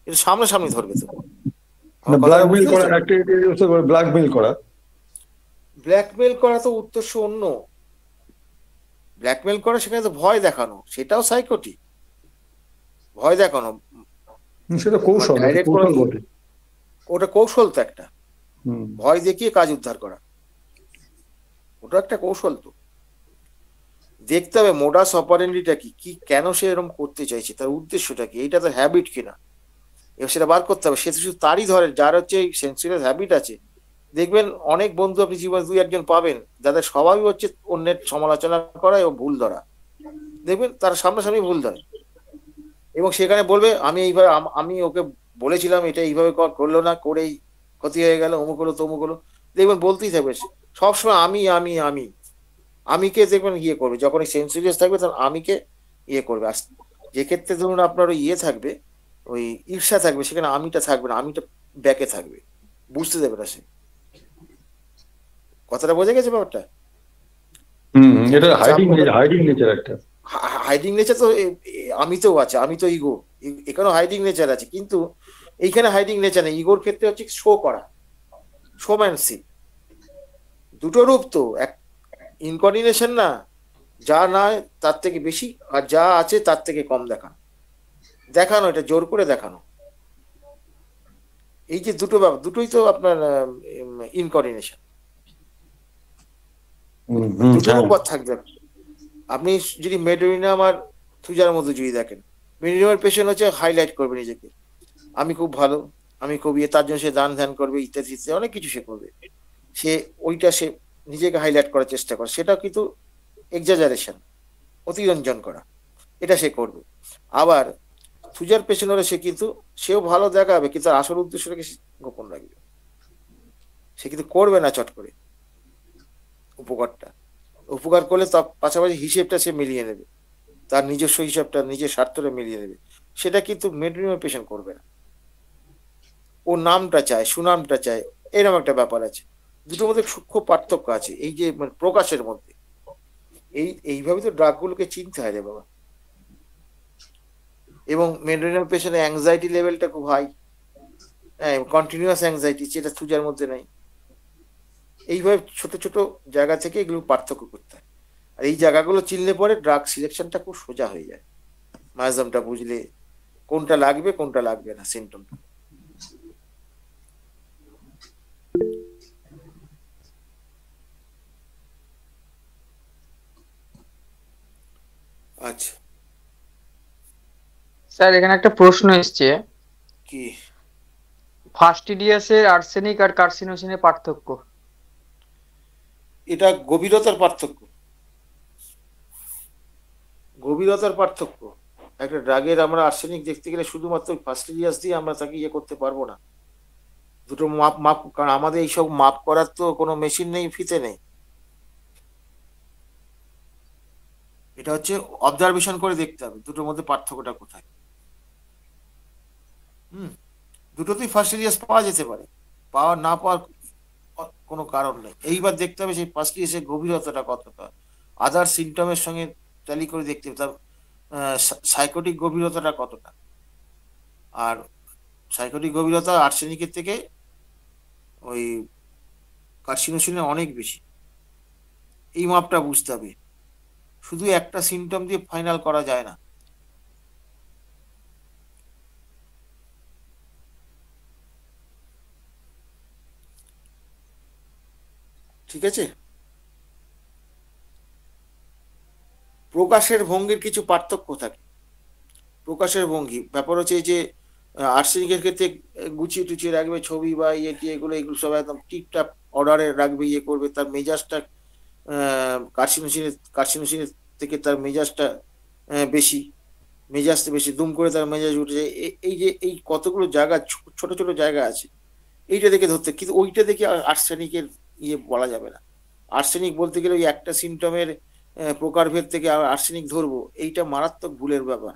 এটা সামনাসামনি ধরবে তো। না, আমার কথাটা ব্ল্যাকমেল বুঝতে করা পেরেছেন? একটা, ব্ল্যাকমেল করা। ব্ল্যাকমেল করা তো উদ্দেশ্য অন্য। ব্ল্যাকমেল করা সেখানে তো ভয় দেখানো, সেটাও সাইকোটিক। ভয় দেখানো সেটা মানে কৌশল, এটা ডাইরেক্ট কোনো, কৌশল বটে। ওটা কৌশল তো একটা, হুম। ভয় দেখিয়ে কাজ উদ্ধার করা, ওটা একটা কৌশল তো। দেখতে হবে মোডাস অপারেন্ডিটা কি, কি কেন সে এরকম করতে চাইছে, তার উদ্দেশ্যটা কি, এইটা তো হ্যাবিট কিনা, এবার সেটা বার করতে হবে। সে শুধু তারই ধরে যার হচ্ছে এই সেন্সিটিভ হ্যাবিট আছে। দেখবেন অনেক বন্ধু আপনি জীবনে দুই একজন পাবেন যাদের স্বভাবই হচ্ছে অন্যের সমালোচনা করা এবং ভুল ধরা। দেখবেন তারা সামনাসামনি ভুল ধরে, এবং সেখানে বলবে আমি এইভাবে আমি ওকে বলেছিলাম এটা এইভাবে করলো না, করেই ক্ষতি হয়ে গেল, অমুক হলো তমুক হলো। দেখবেন বলতেই থাকবে সবসময় আমিকে দেখবেন ইয়ে করবে, যখন এই সেন্সিটিভ থাকবে তখন আমিকে ইয়ে করবে। আর যে ক্ষেত্রে ধরুন আপনার ওই ইয়ে থাকবে, ওই ঈর্ষা থাকবে, সেখানে আমিটা থাকবে না, আমিটা ব্যাকে থাকবে, বুঝতে দেবে না সে। কথাটা বোঝা গেছে ব্যাপারটা? এটা চাপ হাইডিং নেচার একটা। হাইডিং নেচার তো আমিতেও আছে, আমি তো ইগো, এখানেও হাইডিং নেচার আছে, কিন্তু এইখানে হাইডিং নেচার নেই। ইগোর ক্ষেত্রে হচ্ছে শো করা, শোম্যানশিপ। দুটো রূপ তো, এক ইনকর্ডিনেশন না, যা নয় তার থেকে বেশি, আর যা আছে তার থেকে কম দেখানো, দেখানো, এটা জোর করে দেখানো। এই যে দুটো ব্যাপার, দুটোই তো আপনার ইনকর্ডিনেশন। দুটো হ্যাঁ। অনুপাত থাকবে। আপনি যদি মেডোরিনাম আর থুজার মধ্যে যদি দেখেন, মেডোরিনামের পেশেন্ট হচ্ছে হাইলাইট করবে নিজেকে, আমি খুব ভালো, আমি খুব ইয়ে, তার জন্য সে দান ধ্যান করবে, ইত্যাদি ইত্যাদি অনেক কিছু সে করবে, সে ওইটা সে নিজেকে হাইলাইট করার চেষ্টা করে, সেটা কিন্তু এক্সাজারেশন, অতিরঞ্জন করা, এটা সে করবে। আবার থুজার পেশেন্ট হলে সে কিন্তু সেও ভালো দেখাবে, কিন্তু তার আসল উদ্দেশ্যটাকে সে গোপন রাখবে, সে কিন্তু করবে না চট করে উপকারটা। উপকার করলে তার পাশাপাশি হিসেবটা সে মিলিয়ে নেবে, তার নিজস্ব হিসাবটা নিজের স্বার্থটা মিলিয়ে নেবে, সেটা কিন্তু মেডোরিনাম পেশেন্ট করবে না। ও নামটা চায়, সুনামটা চায়, এরকম একটা ব্যাপার আছে। দুটোর মধ্যে সূক্ষ্ম পার্থক্য আছে, এই যে মানে প্রকাশের মধ্যে। এইভাবে তো ড্রাগগুলোকে চিনতে হয় রে বাবা। এবং মেডোরিনাম পেশেন্টের অ্যাংজাইটি লেভেলটা খুব হাই, হ্যাঁ, কন্টিনিউয়াস অ্যাংজাইটি, যেটা থুজার মধ্যে নাই। এইভাবে ছোট ছোট জায়গা থেকে এগুলো পার্থক্য করতে হয়। আর এই জায়গাগুলো চিনলে পরে ড্রাগ সিলেকশনটা খুব সোজা হয়ে যায়, মায়াজমটা বুঝলে কোনটা লাগবে কোনটা লাগবে না সিমটমটা। আচ্ছা, স্যার এখানে একটা প্রশ্ন এসছে, কি? ফাস্টিডিয়াসের আর্সেনিক আর কার্সিনোজেনের পার্থক্য। এটা গভীরতার পার্থক্য, গভীরতার পার্থক্য। একটা ড্রাগের আমরা আর্সেনিক দেখতে গেলে শুধুমাত্র ফাস্টিডিয়াস দিয়ে আমরা তাকে ইয়ে করতে পারবো না। দুটো মাপ মাপ, কারণ আমাদের এইসব মাপ করার তো কোনো মেশিন নেই, ফিতে নেই। এটা হচ্ছে অবজারভেশন করে দেখতে হবে দুটোর মধ্যে পার্থক্যটা কোথায়। দুটোতেই ফাস্টিডিয়াস পাওয়া যেতে পারে, পাওয়া না পাওয়ার কোনো কারণ নেই। এইবার দেখতে হবে সেই ফাস্টিডিয়াসের গভীরতাটা কতটা, আদার সিমটমের সঙ্গে ট্যালি করে দেখতে হবে তার সাইকোটিক গভীরতাটা কতটা। আর সাইকোটিক গভীরতা আর্সেনিকের থেকে ওই কার্সিনোসিনের অনেক বেশি। এই মাপটা বুঝতে হবে, শুধু একটা সিমটম দিয়ে ফাইনাল করা যায় না। ঠিক আছে। প্রকাশের ভঙ্গির কিছু পার্থক্য থাকে। প্রকাশের ভঙ্গি ব্যাপার হচ্ছে এই যে আর্সেনিকের ক্ষেত্রে গুছিয়ে টুচিয়ে রাখবে ছবি বা ইয়ে টিয়ে, এগুলো এগুলো সব একদম টিপটাপ অর্ডারে রাখবে, ইয়ে করবে, তার মেজাজটা কার্সিনোসিনের কার্সিনোসিনের থেকে তার মেজাজটা বেশি, মেজাজটা বেশি দুম করে তার মেজাজ উঠে যায়। এই যে এই কতগুলো জায়গা, ছোট ছোট জায়গা আছে, এইটা দেখে ধরতে, কিন্তু ওইটা দেখে আর্সেনিকের ইয়ে বলা যাবে না। আর্সেনিক বলতে গেলে ওই একটা সিমটমের প্রকারভেদ থেকে আর্সেনিক ধরবো, এইটা মারাত্মক ভুলের ব্যাপার।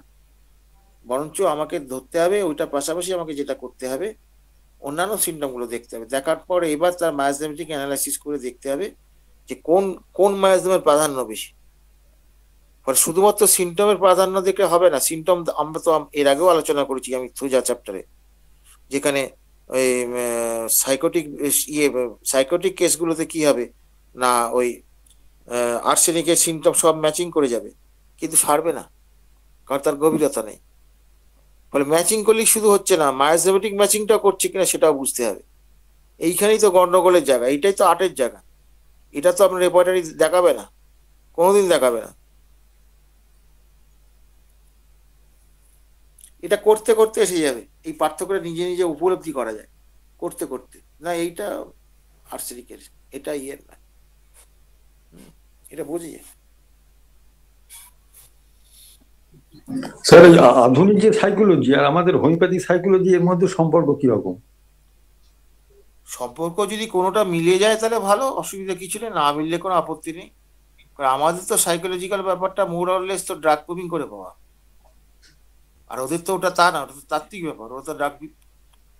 বরঞ্চ আমাকে ধরতে হবে ওইটার পাশাপাশি আমাকে যেটা করতে হবে, অন্যান্য সিমটম গুলো দেখতে হবে, দেখার পরে এবার তার মায়াজমেটিক অ্যানালাইসিস করে দেখতে হবে যে কোন কোন মায়াজমের প্রাধান্য বেশি। ফলে শুধুমাত্র সিমটমের প্রাধান্য দেখলে হবে না। সিমটম আমরা তো এর আগেও আলোচনা করেছি আমি থুজা চ্যাপ্টারে, যেখানে ওই সাইকোটিক ইয়ে সাইকোটিক কেসগুলোতে কি হবে না, ওই আর্সেনিকের সিমটম সব ম্যাচিং করে যাবে, কিন্তু সারবে না, কারণ তার গভীরতা নেই। ফলে ম্যাচিং করলেই শুধু হচ্ছে না, মায়াজমেটিক ম্যাচিংটা করছে কিনা সেটাও বুঝতে হবে। এইখানেই তো গন্ডগোলের জায়গা, এইটাই তো আর্টের জায়গা। এটা তো আপনার রেপার্টারি দেখাবে না, কোনোদিন দেখাবে না। এটা করতে করতে এসে যাবে, এই পার্থক্যটা নিজে নিজে উপলব্ধি করা যায় করতে করতে, না এইটা আর্সেনিকের, এটা ইয়ের না, এটা বুঝে যায়। স্যার এই আধুনিক যে সাইকোলজি আর আমাদের হোমিওপ্যাথি সাইকোলজি এর মধ্যে সম্পর্ক কিরকম? সম্পর্ক যদি কোনোটা মিলে যায় তাহলে ভালো, অসুবিধা কিছু নেই, না মিললে কোনো আপত্তি নেই। কারণ আমাদের তো সাইকোলজিক্যাল ব্যাপারটা মোর অরলেস তো ড্রাগ প্রুভিং করে পাওয়া, আর ওদের তো ওটা তা না, ওটা তো তাত্ত্বিক ব্যাপার, ওরা তো ড্রাগ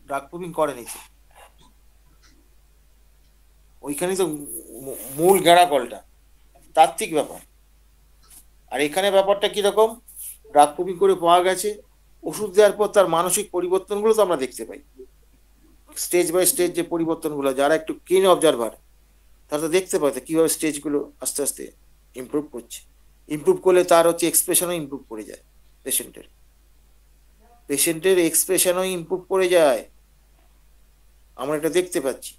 ড্রাগ প্রুভিং করে নিচ্ছে। ওইখানেই তো মূল গেঁড়াকলটা, তাত্ত্বিক ব্যাপার। আর এখানে ব্যাপারটা কিরকম, ড্রাগ প্রুভিং করে পাওয়া গেছে, ওষুধ দেওয়ার পর তার মানসিক পরিবর্তনগুলো তো আমরা দেখতে পাই, স্টেজ বাই স্টেজ যে পরিবর্তনগুলো, যারা একটু কিন অবজারভার তারা তো দেখতে পায় কিভাবে স্টেজগুলো আস্তে আস্তে ইমপ্রুভ করছে। ইমপ্রুভ করলে তার হচ্ছে এক্সপ্রেশনও ইমপ্রুভ করে যায়, পেশেন্টের পেশেন্টের এক্সপ্রেশনও ইমপ্রুভ করে যায়, আমরা এটা দেখতে পাচ্ছি।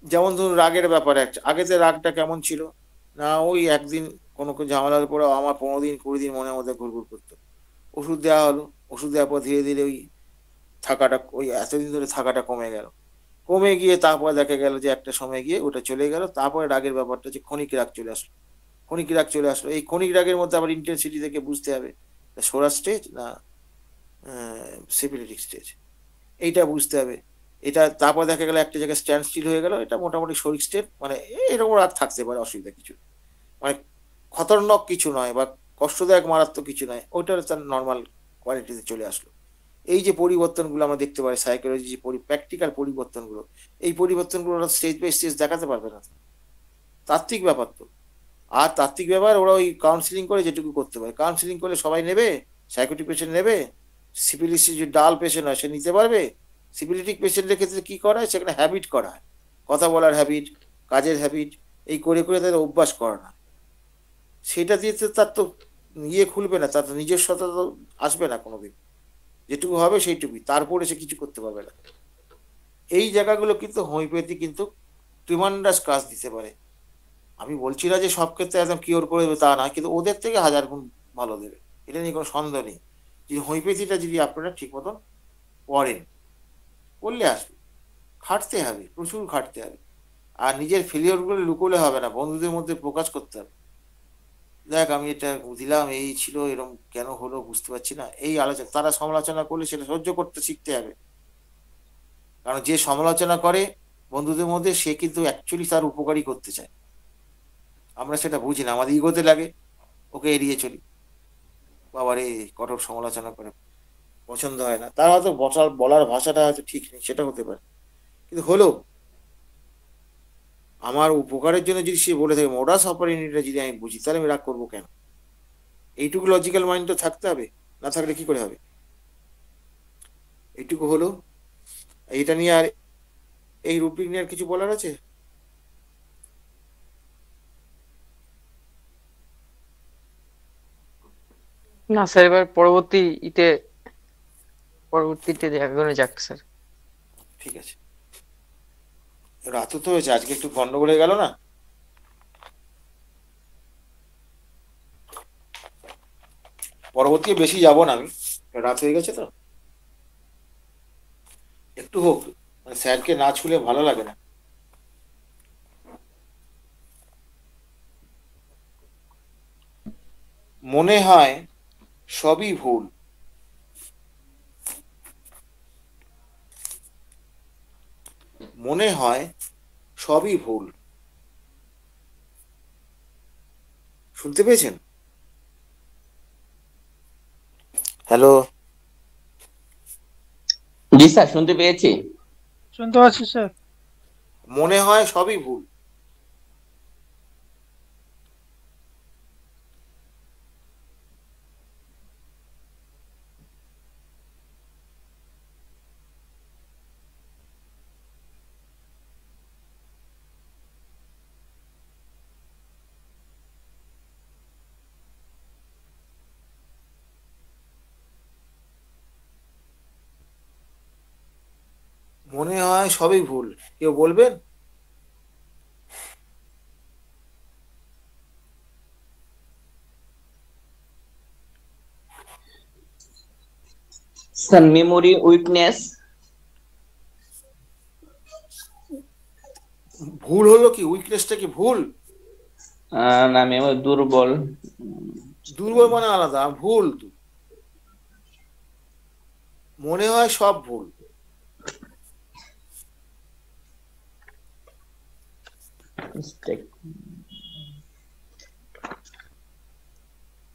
যেমন ধরুন রাগের ব্যাপারে আগেতে রাগটা কেমন ছিল না, ওই একদিন কোনো ঝামেলার পরে আমার 15 দিন 20 দিন মনের মধ্যে ঘুরঘুর করতো। ওষুধ দেওয়া হলো, ওষুধ দেওয়ার পর ধীরে ধীরে ওই থাকাটা, ওই এতদিন ধরে থাকাটা কমে গেল। কমে গিয়ে তারপরে দেখা গেল যে একটা সময় গিয়ে ওটা চলে গেল। তারপরে রাগের ব্যাপারটা যে ক্ষণিক রাগ চলে আসলো, ক্ষণিক রাগ চলে আসলো। এই ক্ষণিক রাগের মধ্যে আবার ইন্টেন্সিটি থেকে বুঝতে হবে সোরা স্টেজ না সিপিলিটিক স্টেজ, এইটা বুঝতে হবে। এটা তারপর দেখা গেল একটা জায়গায় স্ট্যান্ড স্টিল হয়ে গেল, এটা মোটামুটি শরিক স্টেট, মানে এরকম রাগ থাকতে পারে, অসুবিধা কিছু মানে খতরনাক কিছু নয় বা কষ্টদায়ক মারাত্মক কিছু নয়, ওইটা তার নর্মাল কোয়ালিটিতে চলে আসলো। এই যে পরিবর্তনগুলো আমরা দেখতে পাই সাইকোলজি, যে প্র্যাকটিক্যাল পরিবর্তনগুলো, এই পরিবর্তনগুলো স্টেজ বাই স্টেজ দেখাতে পারবে না, তাত্ত্বিক ব্যাপার তো। আর তাত্ত্বিক ব্যাপার ওরা ওই কাউন্সিলিং করে যেটুকু করতে পারে, কাউন্সিলিং করলে সবাই নেবে, সাইকোটিক পেশেন্ট নেবে, সিপিলিসি যে ডাল পেশেন্ট হয় সে নিতে পারবে। সিপিলিটিক পেশেন্টের ক্ষেত্রে কি করা হয়, সেখানে হ্যাবিট করা হয়, কথা বলার হ্যাবিট, কাজের হ্যাবিট, এই করে করে তাদের অভ্যাস করানো। সেটা দিয়ে তো তার তো খুলবে না, তার তো নিজস্বতা তো আসবে না কোনোদিন, যেটুকু হবে সেইটুকুই, তারপরে সে কিছু করতে পারবে না। এই জায়গাগুলো কিন্তু হোমিওপ্যাথি কিন্তু ট্রিমান্ডাস কাজ দিতে পারে। আমি বলছি না যে সব ক্ষেত্রে একদম কিওর করে দেবে তা না, কিন্তু ওদের থেকে 1000 গুণ ভালো দেবে, এটা নিয়ে কোনো সন্দেহ নেই। যে হোমিওপ্যাথিটা যদি আপনারা ঠিক মতন পড়েন, করলে আসবে, খাটতে হবে, প্রচুর খাটতে হবে। আর নিজের ফেলিওরগুলো লুকোলে হবে না, বন্ধুদের মধ্যে প্রকাশ করতে হবে। দেখ আমি এটা দিলাম, এই ছিল, এরকম কেন হলো বুঝতে পারছি না, এই আলোচনা, তারা সমালোচনা করলে সেটা সহ্য করতে শিখতে হবে। কারণ যে সমালোচনা করে বন্ধুদের মধ্যে, সে কিন্তু অ্যাকচুয়ালি তার উপকারী করতে চায়। আমরা সেটা বুঝি না, আমাদের ইগোতে লাগে, ওকে এড়িয়ে চলি, বাবারে কঠোর সমালোচনা করে, পছন্দ হয় না, তার হয়তো বলার ভাষাটা হয়তো ঠিক নেই, সেটা হতে পারে, কিন্তু হলো আমার উপকারের জন্য যদি সে বলে থাকে, মোডাস অপারেন্ডিটা যদি আমি বুঝি, তাহলে আমি রাগ করবো কেন? এইটুকু লজিক্যাল মাইন্ড তো থাকতে হবে, না থাকলে কি করে হবে? এইটুকু হলো। এইটা নিয়ে আর এই রুব্রিক নিয়ে আর কিছু বলার আছে? না স্যার, এবার পরবর্তীতে দেখানো যাক স্যার। ঠিক আছে, রাতও তো হয়েছে, আজকে একটু গন্ডগোল হয়ে গেল না? পরবর্তী বেশি যাব না আমি, রাত হয়ে গেছে তো, একটু হোক, মানে স্যারকে না ছুলে ভালো লাগে না। মনে হয় সবই ভুল, মনে হয় সবই ভুল। শুনতে পেয়েছেন? হ্যালো? জি স্যার, শুনতে পেয়েছি। শুনতে পাচ্ছি স্যার। মনে হয় সবই ভুল। মনে হয় সবই ভুল, কেউ বলবেন? Sir, memory weakness. ভুল হলো কি, উইকনেসটা কি ভুল? না, মেমোরি দুর্বল। দুর্বল মানে আলাদা, ভুল তো। মনে হয় সব ভুল।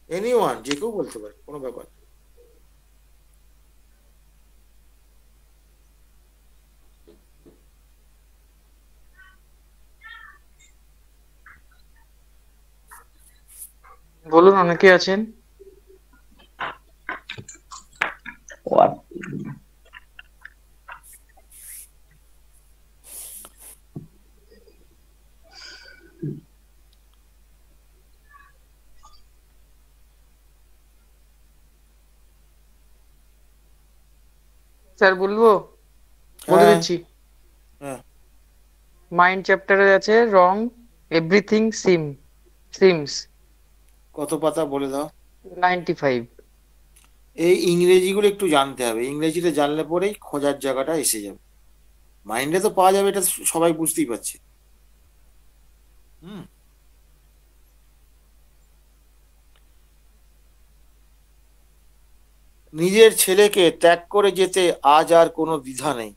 এনিওয়ান, যে কেউ বলতে পারে, কোনো ব্যাপার না। বলুন, অনেকে আছেন। What? স্যার বলবো, বলে হ্যাঁ দিচ্ছি। হ্যাঁ মাইন্ড চ্যাপ্টারে আছে রং এভরিথিং সিমস কত পাতা বলে দাও। 95। এই ইংরেজিগুলো একটু জানতে হবে, ইংরেজিটা জানলে পরেই খোঁজার জায়গাটা এসে যাবে। মাইন্ডে তো পাওয়া যাবে, এটা সবাই বুঝতেই পারছে। হুম। নিজের ছেলেকে ত্যাগ করে যেতে আজ আর কোনো দ্বিধা নেই।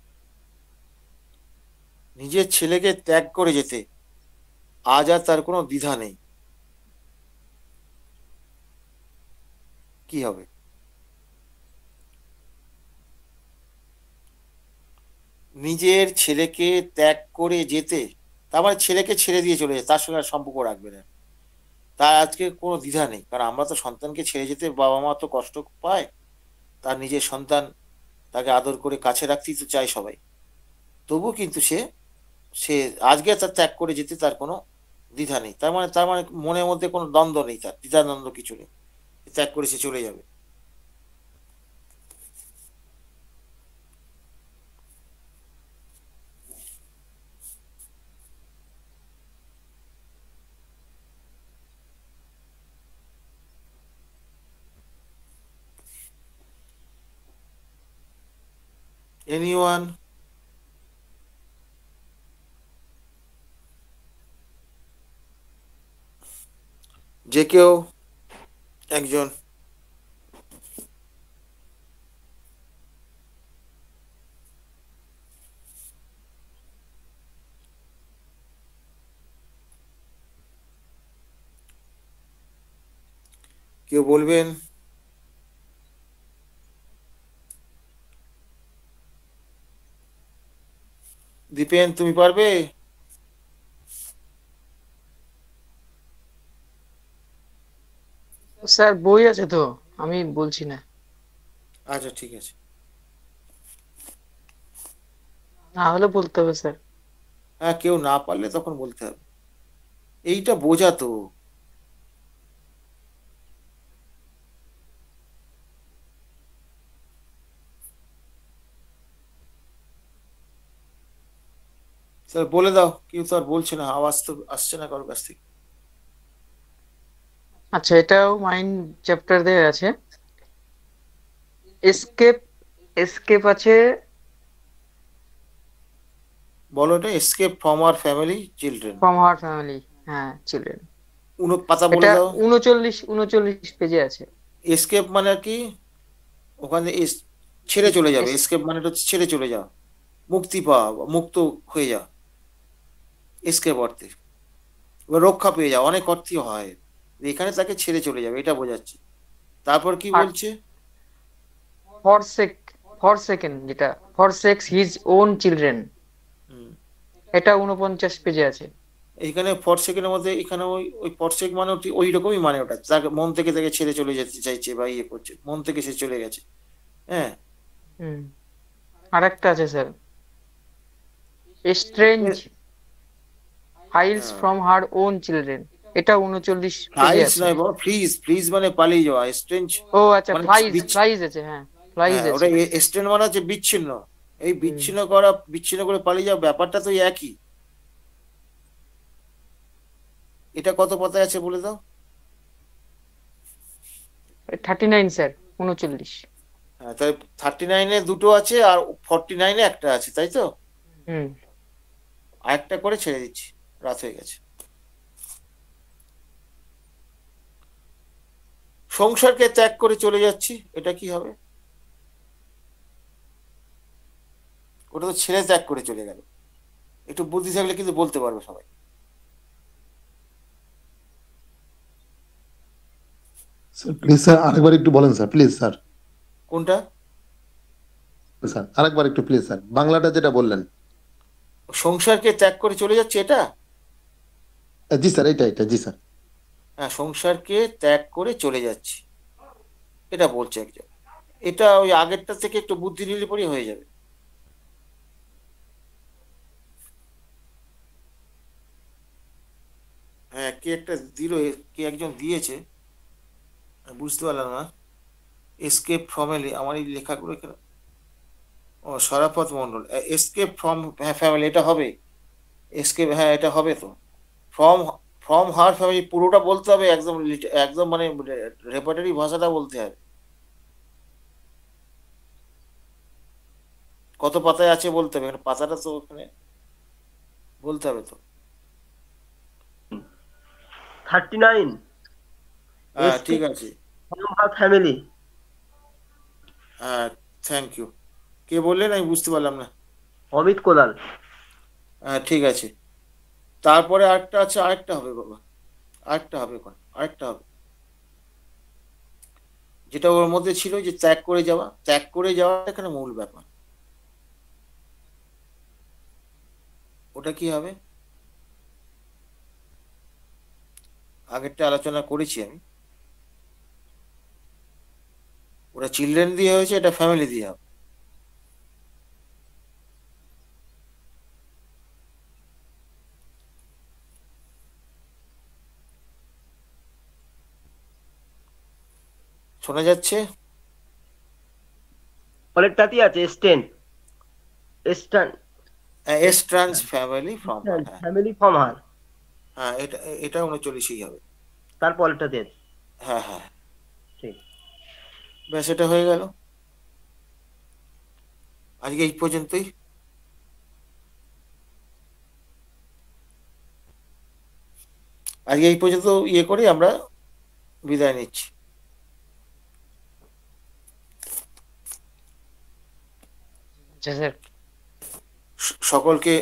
নিজের ছেলেকে ত্যাগ করে যেতে আজ আর তার কোনো দ্বিধা নেই। কি হবে? নিজের ছেলেকে ত্যাগ করে যেতে, তার মানে ছেলেকে ছেড়ে দিয়ে চলে যায়, তার সঙ্গে আর সম্পর্ক রাখবে না। তার আজকে কোনো দ্বিধা নেই, কারণ আমরা তো সন্তানকে ছেড়ে যেতে বাবা মা তো কষ্ট পায়, তার নিজের সন্তান, তাকে আদর করে কাছে রাখতেই তো চায় সবাই। তবু কিন্তু সে সে আজকে তার ত্যাগ করে যেতে তার কোনো দ্বিধা নেই। তার মানে মনের মধ্যে কোনো দ্বন্দ্ব নেই, তার দ্বিধাদ্বন্দ্ব কিছু নেই, ত্যাগ করে সে চলে যাবে। এনিওয়ান? যে কেউ একজন কেউ বলবেন? দীপেন, তুমি পারবে? স্যার বই আছে তো, আমি বলছি না। আচ্ছা ঠিক আছে। না হলে বলতে হবে স্যার। হ্যাঁ, কেউ না পারলে তখন বলতে হবে, এইটা বোঝা তো। স্যার বলে দাও, কেউ তো আর বলছে না, আওয়াজ তো আসছে না কারোর কাছ থেকে। আচ্ছা, এটাও মাইন্ড চ্যাপ্টার দিয়ে আছে। এসকেপ এসকেপ আছে। বলো, এটা escape from our family children. From our family, হ্যাঁ চিলড্রেন। পাতা বলে এটা দাও। 39 পেজে আছে। এসকেপ মানে আর কি? ওখানে ছেড়ে চলে যাবে। এসকেপ মানে হচ্ছে ছেড়ে চলে যাও, মুক্তি পাওয়া, মুক্ত হয়ে যাও, এসকেপ অর্থে। এবার রক্ষা পেয়ে যাও, অনেক অর্থই হয়। এখানে তাকে ছেড়ে চলে যাবে, এটা বোঝাচ্ছে। তারপর কি আর বলছে? ফরসেকেন, যেটা ফরসেক্স হিজ ওন চিলড্রেন, হুম। এটা 49 পেজে আছে। এইখানে ফরসেকের মধ্যে, এখানে ওই ওই ফরসেক মানে ওই রকমই, মানে ওটা তাকে মন থেকে তাকে ছেড়ে চলে যেতে চাইছে বা ইয়ে করছে, মন থেকে সে চলে গেছে। হ্যাঁ। হুম। আর একটা আছে স্যার, এস্ট্রেঞ্জ হাইলস ফ্রম হার ওন চিলড্রেন, এটা 39 পেজে ফ্লাইস আছে। নয় বাবা, ফ্রিজ। ফ্রিজ মানে পালিয়ে যাওয়া। স্ট্রেঞ্জ ও আচ্ছা, মানে ফ্লাইজ আছে, হ্যাঁ ফ্লাইজ হ্যাঁ, ওটা আছে। স্ট্রেন মানে হচ্ছে বিচ্ছিন্ন। এই বিচ্ছিন্ন করে পালিয়ে যাওয়া, ব্যাপারটা তো একই। এটা কত পাতায় আছে বলে দাও। 39 স্যার, 39। হ্যাঁ, তাহলে 39-এ দুটো আছে আর 49-এ একটা আছে, তাই তো? হুম। আরেকটা করে ছেড়ে দিচ্ছি, রাত হয়ে গেছে। সংসারকে ত্যাগ করে চলে যাচ্ছি, এটা কি হবে? ওটা তো ছেড়ে ত্যাগ করে চলে গেল। একটু বুদ্ধি থাকলে কিন্তু বলতে পারবে সবাই। স্যার প্লিজ স্যার আরেকবার একটু বলেন স্যার, প্লিজ স্যার। কোনটা? স্যার আরেকবার একটু প্লিজ স্যার, বাংলাটা যেটা বললেন। সংসারকে ত্যাগ করে চলে যাচ্ছে, এটা? জি স্যার, এটা জি স্যার। হ্যাঁ, সংসারকে ত্যাগ করে চলে যাচ্ছি, এটা বলছে একজন। এটা ওই আগেরটা থেকে একটু বুদ্ধি নিলে পরেই হয়ে যাবে। হ্যাঁ, কে একটা দিল, কে একজন দিয়েছে, বুঝতে পারলাম না। এসকেপ ফ্যামিলি, আমার এই লেখাগুলো এখানে। ও, Sharafat Mondal, escape from family, এটা হবে। এসকে, হ্যাঁ এটা হবে তো। ফ্রম ফ্রম হার ফ্যামিলি পুরোটা বলতে হবে, একদম একদম মানে রেপার্টরি ভাষাটা বলতে হবে। কত পাতায় আছে বলতে হবে, এখানে পাতাটা তো ওখানে বলতে হবে তো। 39 হ্যাঁ SK ঠিক আছে, from her family. হ্যাঁ থ্যাংক ইউ। কে বললেন আমি বুঝতে পারলাম না। অমিত কোলাল। হ্যাঁ ঠিক আছে, তারপরে আরেকটা আছে, আরেকটা হবে বাবা, আরেকটা হবে, আরেকটা হবে, যেটা ওর মধ্যে ছিল যে ত্যাগ করে যাওয়া, ত্যাগ করে যাওয়া এখানে মূল ব্যাপার। ওটা কি হবে? আগেরটা আলোচনা করেছি আমি, ওটা চিলড্রেন দিয়ে হয়েছে, এটা ফ্যামিলি দিয়ে হবে। শোনা যাচ্ছে? পরেরটাতেই আছে স্টেন, Eastern S trans family from, হ্যাঁ ফ্যামিলি ফ্রম হার। হ্যাঁ এটা এটা 39ই হবে। তার পরেরটাতে আছে। হ্যাঁ হ্যাঁ ঠিক। ব্যাস এটা হয়ে গেল। আজকে এই পর্যন্তই। আজকে এই পর্যন্ত ইয়ে করে আমরা বিদায় নিচ্ছি। আচ্ছা স্যার। সকলকে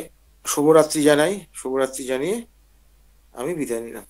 শুভরাত্রি জানাই, শুভরাত্রি জানিয়ে আমি বিদায় নিলাম।